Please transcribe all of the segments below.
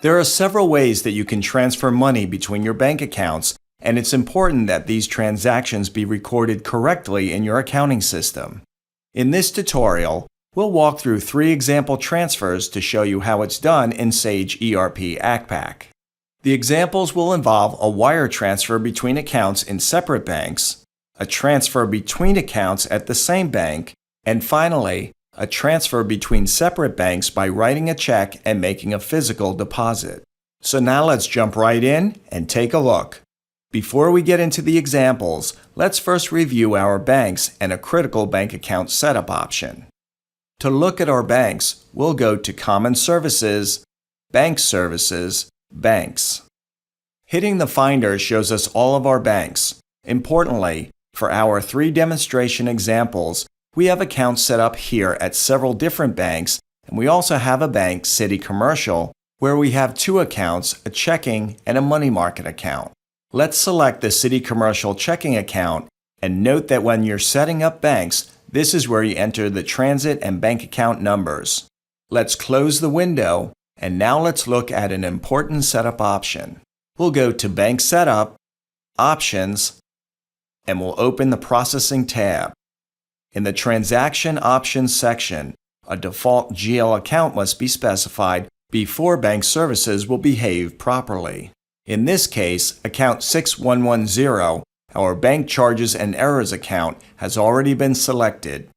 There are several ways that you can transfer money between your bank accounts, and it's important that these transactions be recorded correctly in your accounting system. In this tutorial, we'll walk through 3 example transfers to show you how it's done in Sage ERP Accpac. The examples will involve a wire transfer between accounts in separate banks, a transfer between accounts at the same bank, and finally, a transfer between separate banks by writing a check and making a physical deposit. So now let's jump right in and take a look. Before we get into the examples, let's first review our banks and a critical bank account setup option. To look at our banks, we'll go to Common Services, Bank Services, Banks. Hitting the Finder shows us all of our banks. Importantly, for our 3 demonstration examples, we have accounts set up here at several different banks, and we also have a bank, City Commercial, where we have 2 accounts, a checking and a money market account. Let's select the City Commercial checking account, and note that when you're setting up banks, this is where you enter the transit and bank account numbers. Let's close the window, and now let's look at an important setup option. We'll go to Bank Setup, Options, and we'll open the Processing tab. In the Transaction Options section, a default GL account must be specified before bank services will behave properly. In this case, account 6110, our Bank Charges and Errors account, has already been selected.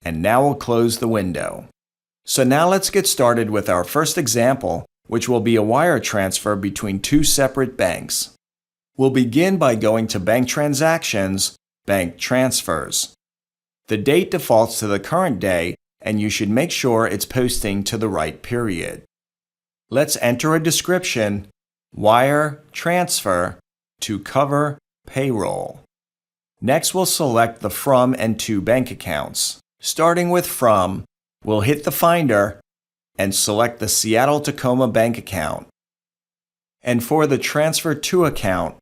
And now we'll close the window. So now let's get started with our first example, which will be a wire transfer between 2 separate banks. We'll begin by going to Bank Transactions, Bank Transfers. The date defaults to the current day, and you should make sure it's posting to the right period. Let's enter a description, Wire Transfer to cover Payroll. Next, we'll select the From and To bank accounts. Starting with From, we'll hit the Finder and select the Seattle-Tacoma bank account. And for the Transfer To account,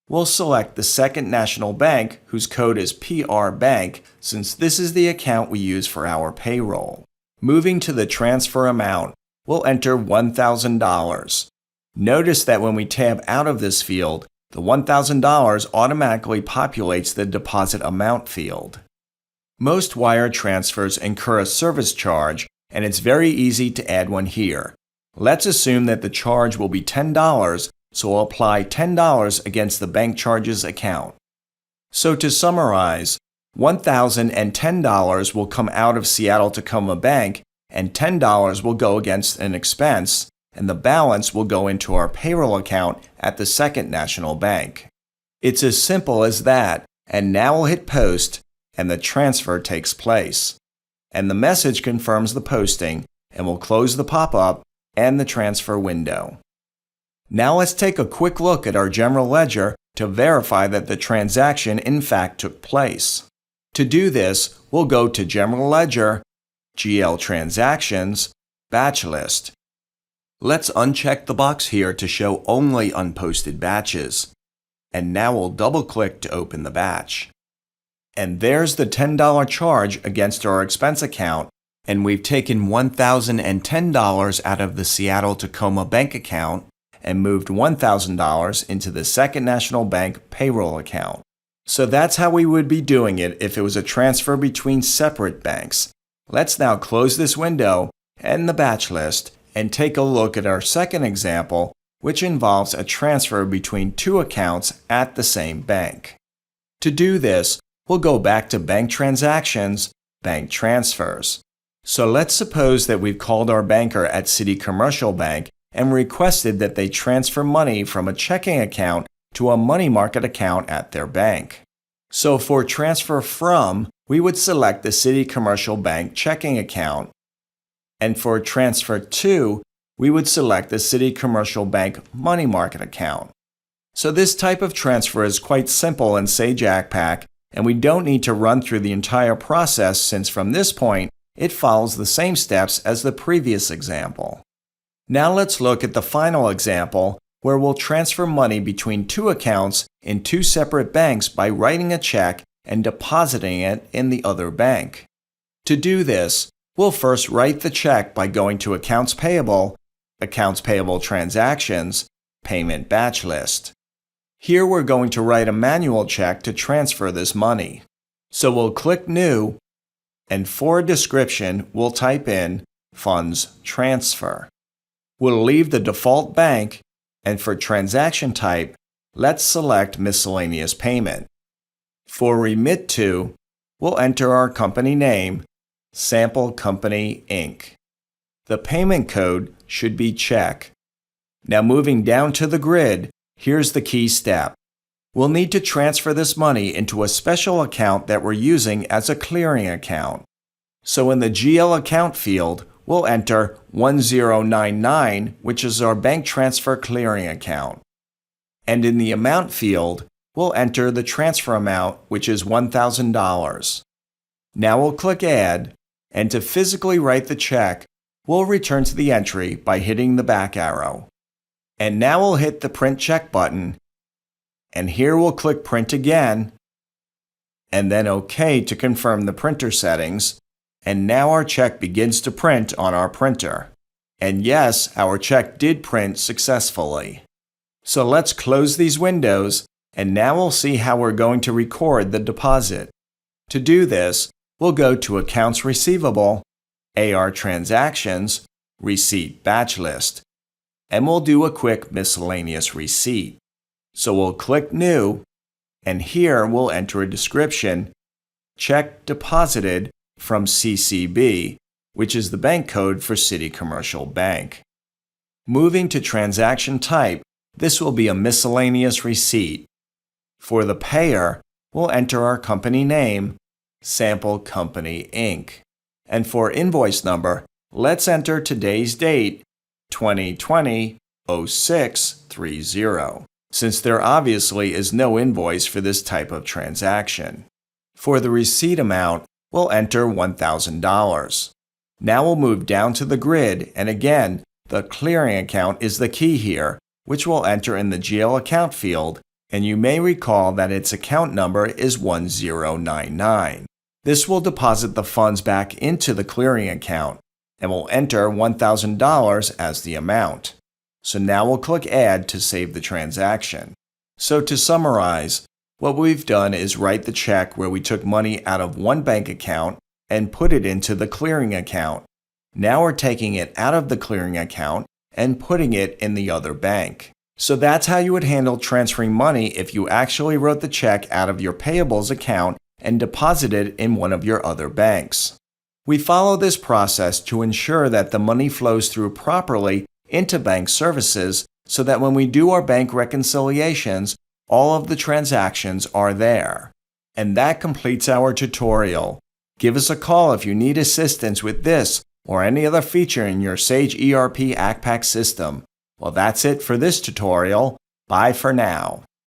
we'll select the Second National Bank, whose code is PR Bank, since this is the account we use for our payroll. Moving to the transfer amount, we'll enter $1,000. Notice that when we tab out of this field, the $1,000 automatically populates the deposit amount field. Most wire transfers incur a service charge, and it's very easy to add one here. Let's assume that the charge will be $10, so we'll apply $10 against the bank charges account. So to summarize, $1,010 will come out of Seattle-Tacoma Bank, and $10 will go against an expense, and the balance will go into our payroll account at the Second National Bank. It's as simple as that, and now we'll hit Post, and the transfer takes place. And the message confirms the posting, and we'll close the pop-up and the transfer window. Now let's take a quick look at our general ledger to verify that the transaction in fact took place. To do this, we'll go to General Ledger, GL Transactions, Batch List. Let's uncheck the box here to show only unposted batches. And now we'll double-click to open the batch. And there's the $10 charge against our expense account, and we've taken $1,010 out of the Seattle-Tacoma bank account and moved $1,000 into the Second National Bank payroll account. So that's how we would be doing it if it was a transfer between separate banks. Let's now close this window and the batch list and take a look at our second example, which involves a transfer between 2 accounts at the same bank. To do this, we'll go back to Bank Transactions, Bank Transfers. So let's suppose that we've called our banker at City Commercial Bank and requested that they transfer money from a checking account to a money market account at their bank. So for Transfer From, we would select the City Commercial Bank checking account, and for Transfer To, we would select the City Commercial Bank money market account. So this type of transfer is quite simple in Sage Accpac, and we don't need to run through the entire process since from this point, it follows the same steps as the previous example. Now let's look at the final example, where we'll transfer money between 2 accounts in 2 separate banks by writing a check and depositing it in the other bank. To do this, we'll first write the check by going to Accounts Payable, Accounts Payable Transactions, Payment Batch List. Here we're going to write a manual check to transfer this money. So we'll click New, and for a description, we'll type in Funds Transfer. We'll leave the default bank, and for transaction type, let's select Miscellaneous Payment. For Remit To, we'll enter our company name, Sample Company, Inc. The payment code should be check. Now moving down to the grid, here's the key step. We'll need to transfer this money into a special account that we're using as a clearing account. So in the GL account field, we'll enter 1099, which is our bank transfer clearing account. And in the amount field, we'll enter the transfer amount, which is $1,000. Now we'll click Add, and to physically write the check, we'll return to the entry by hitting the back arrow. And now we'll hit the Print Check button, and here we'll click Print again, and then OK to confirm the printer settings, and now our check begins to print on our printer. And yes, our check did print successfully. So let's close these windows, and now we'll see how we're going to record the deposit. To do this, we'll go to Accounts Receivable, AR Transactions, Receipt Batch List, and we'll do a quick miscellaneous receipt. So we'll click New, and here we'll enter a description, Check Deposited from CCB, which is the bank code for City Commercial Bank. Moving to transaction type, this will be a miscellaneous receipt. For the payer, we'll enter our company name, Sample Company, Inc. And for invoice number, let's enter today's date, 2020-06-30, since there obviously is no invoice for this type of transaction. For the receipt amount, we'll enter $1,000. Now we'll move down to the grid, and again, the clearing account is the key here, which we'll enter in the GL account field, and you may recall that its account number is 1099. This will deposit the funds back into the clearing account, and we'll enter $1,000 as the amount. So now we'll click Add to save the transaction. So to summarize, what we've done is write the check where we took money out of one bank account and put it into the clearing account. Now we're taking it out of the clearing account and putting it in the other bank. So that's how you would handle transferring money if you actually wrote the check out of your payables account and deposited it in one of your other banks. We follow this process to ensure that the money flows through properly into bank services so that when we do our bank reconciliations, all of the transactions are there. And that completes our tutorial. Give us a call if you need assistance with this or any other feature in your Sage ERP Accpac system. Well, that's it for this tutorial. Bye for now.